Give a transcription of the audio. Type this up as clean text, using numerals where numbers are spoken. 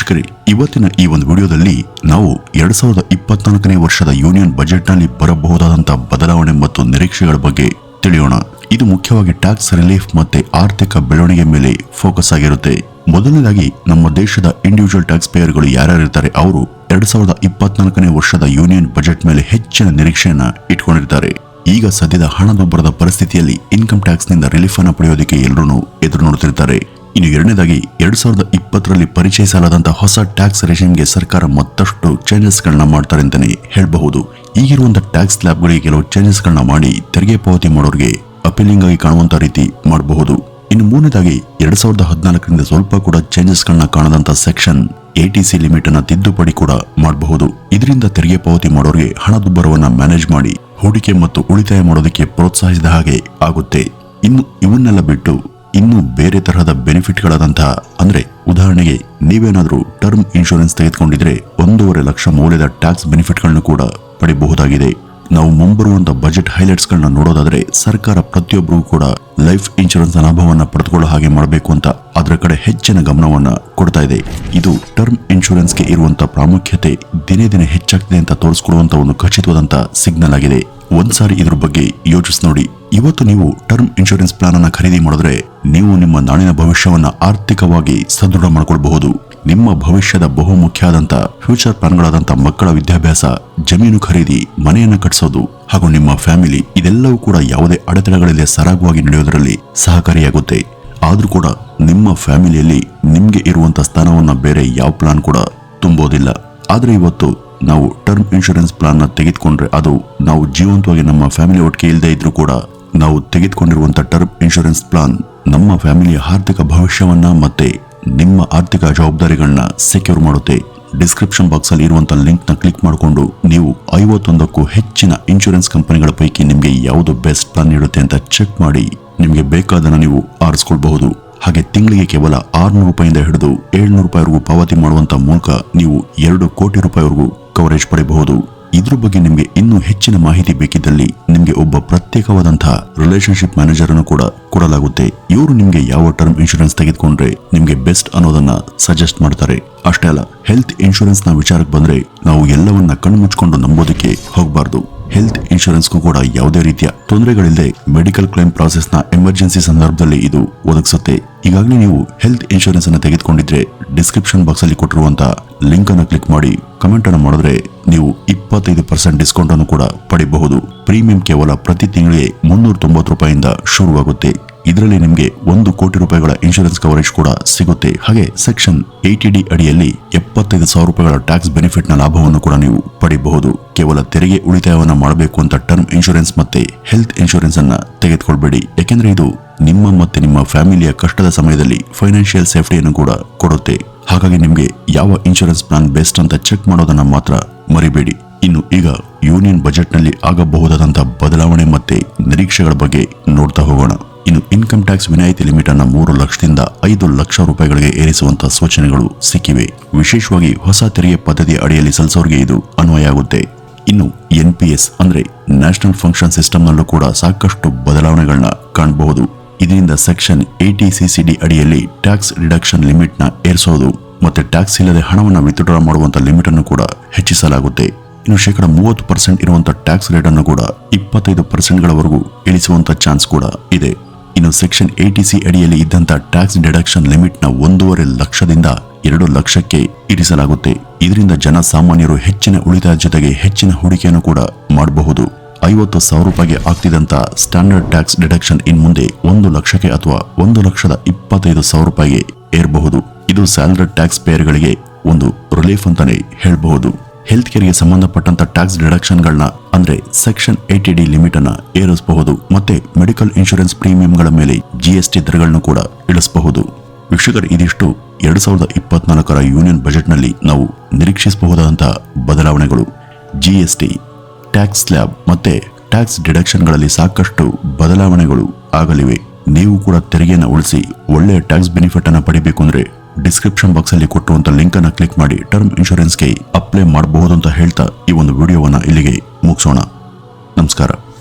ವೀಕ್ಷಕರೇ, ಇವತ್ತಿನ ಈ ಒಂದು ವಿಡಿಯೋದಲ್ಲಿ ನಾವು 2024ನೇ ವರ್ಷದ ಯೂನಿಯನ್ ಬಜೆಟ್ನಲ್ಲಿ ಬರಬಹುದಾದಂತಹ ಬದಲಾವಣೆ ಮತ್ತು ನಿರೀಕ್ಷೆಗಳ ಬಗ್ಗೆ ತಿಳಿಯೋಣ. ಇದು ಮುಖ್ಯವಾಗಿ ಟ್ಯಾಕ್ಸ್ ರಿಲೀಫ್ ಮತ್ತೆ ಆರ್ಥಿಕ ಬೆಳವಣಿಗೆ ಮೇಲೆ ಫೋಕಸ್ ಆಗಿರುತ್ತೆ. ಮೊದಲನೇದಾಗಿ ನಮ್ಮ ದೇಶದ ಇಂಡಿವಿಜುವಲ್ ಟ್ಯಾಕ್ಸ್ ಪೇಯರ್ಗಳು ಯಾರ್ಯಾರಿರ್ತಾರೆ ಅವರು 2024ನೇ ವರ್ಷದ ಯೂನಿಯನ್ ಬಜೆಟ್ ಮೇಲೆ ಹೆಚ್ಚಿನ ನಿರೀಕ್ಷೆಯನ್ನ ಇಟ್ಕೊಂಡಿರ್ತಾರೆ. ಈಗ ಸದ್ಯದ ಹಣದುಬ್ಬರದ ಪರಿಸ್ಥಿತಿಯಲ್ಲಿ ಇನ್ಕಮ್ ಟ್ಯಾಕ್ಸ್ ನಿಂದ ರಿಲೀಫ್ ಅನ್ನು ಪಡೆಯೋದಕ್ಕೆ ಎಲ್ಲರೂ ಎದುರು ನೋಡುತ್ತಿರ್ತಾರೆ. ಇನ್ನು ಎರಡನೇದಾಗಿ 2020ರಲ್ಲಿ ಪರಿಚಯಿಸಲಾದಂತಹ ಹೊಸ ಟ್ಯಾಕ್ಸ್ ರೆಜಿಮ್ಗೆ ಸರ್ಕಾರ ಮತ್ತಷ್ಟು ಚೇಂಜಸ್ ಗಳನ್ನ ಮಾಡ್ತಾರೆ ಅಂತಾನೆ ಹೇಳಬಹುದು. ಈಗಿರುವಂತಹ ಟ್ಯಾಕ್ಸ್ ಸ್ಲ್ಯಾಬ್ಗಳಿಗೆ ಕೆಲವು ಚೇಂಜಸ್ ಗಳನ್ನ ಮಾಡಿ ತೆರಿಗೆ ಪಾವತಿ ಮಾಡೋರಿಗೆ ಅಪೀಲಿಂಗ್ ಆಗಿ ಕಾಣುವಂತ ರೀತಿ ಮಾಡಬಹುದು. ಇನ್ನು ಮೂರನೇದಾಗಿ 2014ರಿಂದ ಸ್ವಲ್ಪ ಕೂಡ ಚೇಂಜಸ್ ಗಳನ್ನ ಕಾಣದಂತ ಸೆಕ್ಷನ್ 80C ಲಿಮಿಟ್ ಅನ್ನ ತಿದ್ದುಪಡಿ ಕೂಡ ಮಾಡಬಹುದು. ಇದರಿಂದ ತೆರಿಗೆ ಪಾವತಿ ಮಾಡೋರಿಗೆ ಹಣದುಬ್ಬರವನ್ನ ಮ್ಯಾನೇಜ್ ಮಾಡಿ ಹೂಡಿಕೆ ಮತ್ತು ಉಳಿತಾಯ ಮಾಡೋದಕ್ಕೆ ಪ್ರೋತ್ಸಾಹಿಸಿದ ಹಾಗೆ ಆಗುತ್ತೆ. ಇನ್ನು ಇವನ್ನೆಲ್ಲ ಬಿಟ್ಟು ಇನ್ನು ಬೇರೆ ತರಹದ ಬೆನಿಫಿಟ್ ಗಳಾದಂತಹ ಅಂದ್ರೆ ಉದಾಹರಣೆಗೆ ನೀವೇನಾದ್ರೂ ಟರ್ಮ್ ಇನ್ಶೂರೆನ್ಸ್ ತೆಗೆದುಕೊಂಡಿದ್ರೆ 1.5 ಲಕ್ಷ ಮೌಲ್ಯದ ಟ್ಯಾಕ್ಸ್ ಬೆನಿಫಿಟ್ ಗಳನ್ನು ಕೂಡ ಪಡೆಯಬಹುದಾಗಿದೆ. ನಾವು ಮುಂಬರುವಂತ ಬಜೆಟ್ ಹೈಲೈಟ್ಸ್ ಗಳನ್ನ ನೋಡೋದಾದ್ರೆ ಸರ್ಕಾರ ಪ್ರತಿಯೊಬ್ಬರಿಗೂ ಕೂಡ ಲೈಫ್ ಇನ್ಶೂರೆನ್ಸ್ ಲಾಭವನ್ನ ಪಡೆದುಕೊಳ್ಳೋ ಹಾಗೆ ಮಾಡಬೇಕು ಅಂತ ಅದರ ಕಡೆ ಹೆಚ್ಚಿನ ಗಮನವನ್ನ ಕೊಡ್ತಾ ಇದೆ. ಇದು ಟರ್ಮ್ ಇನ್ಶೂರೆನ್ಸ್ಗೆ ಇರುವಂತಹ ಪ್ರಾಮುಖ್ಯತೆ ದಿನೇ ದಿನೇ ಹೆಚ್ಚಾಗ್ತಿದೆ ಅಂತ ತೋರಿಸ್ಕೊಡುವಂತ ಒಂದು ಖಚಿತವಾದಂತ ಸಿಗ್ನಲ್ ಆಗಿದೆ. ಒಂದ್ಸಾರಿ ಇದ್ರ ಬಗ್ಗೆ ಯೋಚಿಸಿ ನೋಡಿ. ಇವತ್ತು ನೀವು ಟರ್ಮ್ ಇನ್ಶೂರೆನ್ಸ್ ಪ್ಲಾನ್ ಅನ್ನ ಖರೀದಿ ಮಾಡಿದ್ರೆ ನೀವು ನಿಮ್ಮ ನಾಳಿನ ಭವಿಷ್ಯವನ್ನ ಆರ್ಥಿಕವಾಗಿ ಸದೃಢ ಮಾಡಿಕೊಳ್ಳಬಹುದು. ನಿಮ್ಮ ಭವಿಷ್ಯದ ಬಹುಮುಖ್ಯ ಆದಂತ ಫ್ಯೂಚರ್ ಪ್ಲಾನ್ಗಳಾದಂತ ಮಕ್ಕಳ ವಿದ್ಯಾಭ್ಯಾಸ, ಜಮೀನು ಖರೀದಿ, ಮನೆಯನ್ನ ಕಟ್ಟಿಸೋದು ಹಾಗೂ ನಿಮ್ಮ ಫ್ಯಾಮಿಲಿ ಇದೆಲ್ಲವೂ ಕೂಡ ಯಾವುದೇ ಅಡೆತಡೆಗಳಿಲ್ಲದೆ ಸರಾಗವಾಗಿ ನಡೆಯೋದರಲ್ಲಿ ಸಹಕಾರಿಯಾಗುತ್ತೆ. ಆದ್ರೂ ಕೂಡ ನಿಮ್ಮ ಫ್ಯಾಮಿಲಿಯಲ್ಲಿ ನಿಮ್ಗೆ ಇರುವಂತ ಸ್ಥಾನವನ್ನ ಬೇರೆ ಯಾವ ಪ್ಲಾನ್ ಕೂಡ ತುಂಬೋದಿಲ್ಲ. ಆದ್ರೆ ಇವತ್ತು ನಾವು ಟರ್ಮ್ ಇನ್ಶೂರೆನ್ಸ್ ಪ್ಲಾನ್ ನ ತೆಗೆದುಕೊಂಡ್ರೆ ಅದು ನಾವು ಜೀವಂತವಾಗಿ ನಮ್ಮ ಫ್ಯಾಮಿಲಿ ಒಟ್ಟಿಗೆ ಇಲ್ಲದೆ ಇದ್ರೂ ಕೂಡ ನಾವು ತೆಗೆದುಕೊಂಡಿರುವಂತ ಟರ್ಮ್ ಇನ್ಶೂರೆನ್ಸ್ ಪ್ಲಾನ್ ನಮ್ಮ ಫ್ಯಾಮಿಲಿಯ ಆರ್ಥಿಕ ಭವಿಷ್ಯವನ್ನ ಮತ್ತೆ ನಿಮ್ಮ ಆರ್ಥಿಕ ಜವಾಬ್ದಾರಿಗಳನ್ನ ಸೆಕ್ಯೂರ್ ಮಾಡುತ್ತೆ. ಡಿಸ್ಕ್ರಿಪ್ಷನ್ ಬಾಕ್ಸ್ ಅಲ್ಲಿ ಇರುವಂತಹ ಲಿಂಕ್ ನ ಕ್ಲಿಕ್ ಮಾಡಿಕೊಂಡು ನೀವು 51ಕ್ಕೂ ಹೆಚ್ಚಿನ ಇನ್ಶೂರೆನ್ಸ್ ಕಂಪನಿಗಳ ಪೈಕಿ ನಿಮಗೆ ಯಾವುದು ಬೆಸ್ಟ್ ಪ್ಲಾನ್ ನೀಡುತ್ತೆ ಅಂತ ಚೆಕ್ ಮಾಡಿ ನಿಮಗೆ ಬೇಕಾದನ್ನ ನೀವು ಆರಿಸ್ಕೊಳ್ಬಹುದು. ಹಾಗೆ ತಿಂಗಳಿಗೆ ಕೇವಲ 600 ರೂಪಾಯಿಂದ ಹಿಡಿದು 700 ರೂಪಾಯಿವರೆಗೂ ಪಾವತಿ ಮಾಡುವಂತ ಮೂಲಕ ನೀವು 2 ಕೋಟಿ ರೂಪಾಯಿವರೆಗೂ ಕವರೇಜ್ ಪಡೆಯಬಹುದು. ಇದ್ರ ಬಗ್ಗೆ ನಿಮಗೆ ಇನ್ನೂ ಹೆಚ್ಚಿನ ಮಾಹಿತಿ ಬೇಕಿದ್ದಲ್ಲಿ ನಿಮಗೆ ಒಬ್ಬ ಪ್ರತ್ಯೇಕವಾದಂತಹ ರಿಲೇಶನ್ಶಿಪ್ ಮ್ಯಾನೇಜರ್ ಅನ್ನು ಕೂಡ ಕೊಡಲಾಗುತ್ತೆ. ಇವರು ನಿಮಗೆ ಯಾವ ಟರ್ಮ್ ಇನ್ಶೂರೆನ್ಸ್ ತೆಗೆದುಕೊಂಡ್ರೆ ನಿಮಗೆ ಬೆಸ್ಟ್ ಅನ್ನೋದನ್ನ ಸಜೆಸ್ಟ್ ಮಾಡ್ತಾರೆ. ಅಷ್ಟೇ ಅಲ್ಲ, ಹೆಲ್ತ್ ಇನ್ಶೂರೆನ್ಸ್ ನ ವಿಚಾರಕ್ಕೆ ಬಂದ್ರೆ ನಾವು ಎಲ್ಲವನ್ನ ಕಣ್ಣು ಮುಚ್ಕೊಂಡು ನಂಬೋದಕ್ಕೆ ಹೋಗಬಾರ್ದು. ಹೆಲ್ತ್ ಇನ್ಶೂರೆನ್ಸ್ಗೂ ಕೂಡ ಯಾವುದೇ ರೀತಿಯ ತೊಂದರೆಗಳಿಲ್ಲದೆ ಮೆಡಿಕಲ್ ಕ್ಲೈಮ್ ಪ್ರಾಸೆಸ್ ನ ಎಮರ್ಜೆನ್ಸಿ ಸಂದರ್ಭದಲ್ಲಿ ಇದು ಒದಗಿಸುತ್ತೆ. ಈಗಾಗಲೇ ನೀವು ಹೆಲ್ತ್ ಇನ್ಶೂರೆನ್ಸ್ ಅನ್ನು ತೆಗೆದುಕೊಂಡಿದ್ರೆ ಡಿಸ್ಕ್ರಿಪ್ಷನ್ ಬಾಕ್ಸ್ ಅಲ್ಲಿ ಕೊಟ್ಟಿರುವಂತಹ ಲಿಂಕ್ ಅನ್ನು ಕ್ಲಿಕ್ ಮಾಡಿ ಕಮೆಂಟ್ ಅನ್ನು ಮಾಡಿದ್ರೆ ನೀವು 25% ಡಿಸ್ಕೌಂಟ್ ಅನ್ನು ಕೂಡ ಪಡೆಯಬಹುದು. ಪ್ರೀಮಿಯಂ ಕೇವಲ ಪ್ರತಿ ತಿಂಗಳಿಗೆ 390 ರೂಪಾಯಿಂದ ಶುರುವಾಗುತ್ತೆ. ಇದರಲ್ಲಿ ನಿಮಗೆ 1 ಕೋಟಿ ರೂಪಾಯಿಗಳ ಇನ್ಶೂರೆನ್ಸ್ ಕವರೇಜ್ ಕೂಡ ಸಿಗುತ್ತೆ. ಹಾಗೆ ಸೆಕ್ಷನ್ 80D ಅಡಿಯಲ್ಲಿ 75,000 ರೂಪಾಯಿಗಳ ಟ್ಯಾಕ್ಸ್ ಬೆನಿಫಿಟ್ ನ ಲಾಭವನ್ನು ಕೂಡ ನೀವು ಪಡೆಯಬಹುದು. ಕೇವಲ ತೆರಿಗೆ ಉಳಿತಾಯವನ್ನ ಮಾಡಬೇಕು ಅಂತ ಟರ್ಮ್ ಇನ್ಶೂರೆನ್ಸ್ ಮತ್ತೆ ಹೆಲ್ತ್ ಇನ್ಶೂರೆನ್ಸ್ ಅನ್ನ ತೆಗೆದುಕೊಳ್ಬೇಡಿ. ಯಾಕೆಂದ್ರೆ ಇದು ನಿಮ್ಮ ಮತ್ತೆ ನಿಮ್ಮ ಫ್ಯಾಮಿಲಿಯ ಕಷ್ಟದ ಸಮಯದಲ್ಲಿ ಫೈನಾನ್ಷಿಯಲ್ ಸೇಫ್ಟಿಯನ್ನು ಕೂಡ ಕೊಡುತ್ತೆ. ಹಾಗಾಗಿ ನಿಮ್ಗೆ ಯಾವ ಇನ್ಶೂರೆನ್ಸ್ ಪ್ಲಾನ್ ಬೆಸ್ಟ್ ಅಂತ ಚೆಕ್ ಮಾಡೋದನ್ನ ಮಾತ್ರ ಮರಿಬೇಡಿ. ಇನ್ನು ಈಗ ಯೂನಿಯನ್ ಬಜೆಟ್ ನಲ್ಲಿ ಆಗಬಹುದಾದಂತಹ ಬದಲಾವಣೆ ಮತ್ತೆ ನಿರೀಕ್ಷೆಗಳ ಬಗ್ಗೆ ನೋಡ್ತಾ ಹೋಗೋಣ. ಇನ್ನು ಇನ್ಕಮ್ ಟ್ಯಾಕ್ಸ್ ವಿನಾಯಿತಿ ಲಿಮಿಟ್ ಅನ್ನ 3 ಲಕ್ಷದಿಂದ 5 ಲಕ್ಷ ರೂಪಾಯಿಗಳಿಗೆ ಏರಿಸುವಂತಹ ಸೂಚನೆಗಳು ಸಿಕ್ಕಿವೆ. ವಿಶೇಷವಾಗಿ ಹೊಸ ತೆರಿಗೆ ಪದ್ಧತಿಯ ಅಡಿಯಲ್ಲಿ ಸಲ್ಲಿಸೋರಿಗೆ ಇದು ಅನ್ವಯ ಆಗುತ್ತೆ. ಇನ್ನು NPS ಅಂದ್ರೆ ನ್ಯಾಷನಲ್ ಫಂಕ್ಷನ್ ಸಿಸ್ಟಮ್ ನಲ್ಲೂ ಕೂಡ ಸಾಕಷ್ಟು ಬದಲಾವಣೆಗಳನ್ನ ಕಾಣಬಹುದು. ಇದರಿಂದ ಸೆಕ್ಷನ್ 80CCD ಅಡಿಯಲ್ಲಿ ಟ್ಯಾಕ್ಸ್ ರಿಡಕ್ಷನ್ ಲಿಮಿಟ್ ನ ಏರಿಸೋದು ಮತ್ತೆ ಟ್ಯಾಕ್ಸ್ ಇಲ್ಲದೆ ಹಣವನ್ನು ವಿತ್ಡ್ರಾ ಮಾಡುವಂತ ಲಿಮಿಟ್ ಅನ್ನು ಕೂಡ ಹೆಚ್ಚಿಸಲಾಗುತ್ತೆ. ಇನ್ನು 30% ಇರುವಂತಹ ಟ್ಯಾಕ್ಸ್ ರೇಟ್ ಅನ್ನು ಕೂಡ 25% ಗಳವರೆಗೂ ಇಳಿಸುವಂತ ಚಾನ್ಸ್ ಕೂಡ ಇದೆ. ಇನ್ನು ಸೆಕ್ಷನ್ 80C ಅಡಿಯಲ್ಲಿ ಇದ್ದಂತ ಟ್ಯಾಕ್ಸ್ ಡಿಡಕ್ಷನ್ ಲಿಮಿಟ್ ನ 1.5 ಲಕ್ಷದಿಂದ 2 ಲಕ್ಷಕ್ಕೆ ಇರಿಸಲಾಗುತ್ತೆ. ಇದರಿಂದ ಜನಸಾಮಾನ್ಯರು ಹೆಚ್ಚಿನ ಉಳಿತಾಯ ಜೊತೆಗೆ ಹೆಚ್ಚಿನ ಹೂಡಿಕೆಯನ್ನು ಕೂಡ ಮಾಡಬಹುದು. 50,000 ರೂಪಾಯಿಗೆ ಆಗ್ತಿದ್ದಂತ ಸ್ಟ್ಯಾಂಡರ್ಡ್ ಟ್ಯಾಕ್ಸ್ ಡಿಡಕ್ಷನ್ ಇನ್ ಮುಂದೆ 1 ಲಕ್ಷಕ್ಕೆ ಅಥವಾ 1,25,000 ರೂಪಾಯಿಗೆ ಏರಬಹುದು. ಇದು ಸ್ಯಾಲರಿ ಟ್ಯಾಕ್ಸ್ ಪೇಯರ್ಗಳಿಗೆ ಒಂದು ರಿಲೀಫ್ ಅಂತಾನೆ ಹೇಳಬಹುದು. ಹೆಲ್ತ್ ಕೇರ್ಗೆ ಸಂಬಂಧಪಟ್ಟಂತ ಟ್ಯಾಕ್ಸ್ ಡಿಡಕ್ಷನ್ ಗಳನ್ನ ಅಂದ್ರೆ ಸೆಕ್ಷನ್ 80D ಲಿಮಿಟ್ ಅನ್ನ ಏರಿಸಬಹುದು ಮತ್ತೆ ಮೆಡಿಕಲ್ ಇನ್ಶೂರೆನ್ಸ್ ಪ್ರೀಮಿಯಂಗಳ ಮೇಲೆ GST ದರಗಳನ್ನು ಕೂಡ ಇಳಿಸಬಹುದು. ವೀಕ್ಷಕರು, ಇದಿಷ್ಟು 2024ರ ಯೂನಿಯನ್ ಬಜೆಟ್ ನಲ್ಲಿ ನಾವು ನಿರೀಕ್ಷಿಸಬಹುದಾದಂತಹ ಬದಲಾವಣೆಗಳು. GST, ಟ್ಯಾಕ್ಸ್ ಸ್ಲ್ಯಾಬ್ ಮತ್ತೆ ಟ್ಯಾಕ್ಸ್ ಡಿಡಕ್ಷನ್ಗಳಲ್ಲಿ ಸಾಕಷ್ಟು ಬದಲಾವಣೆಗಳು ಆಗಲಿವೆ. ನೀವು ಕೂಡ ತೆರಿಗೆಯನ್ನು ಉಳಿಸಿ ಒಳ್ಳೆಯ ಟ್ಯಾಕ್ಸ್ ಬೆನಿಫಿಟ್ ಅನ್ನು ಪಡಿಬೇಕು ಅಂದ್ರೆ ಡಿಸ್ಕ್ರಿಪ್ಷನ್ ಬಾಕ್ಸ್ ಅಲ್ಲಿ ಕೊಟ್ಟಿರುವಂತ ಲಿಂಕ್ ಅನ್ನು ಕ್ಲಿಕ್ ಮಾಡಿ ಟರ್ಮ್ ಇನ್ಶೂರೆನ್ಸ್ಗೆ ಅಪ್ಲೈ ಮಾಡಬಹುದು ಅಂತ ಹೇಳ್ತಾ ಈ ಒಂದು ವಿಡಿಯೋವನ್ನ ಇಲ್ಲಿಗೆ ಮುಗಿಸೋಣ. ನಮಸ್ಕಾರ.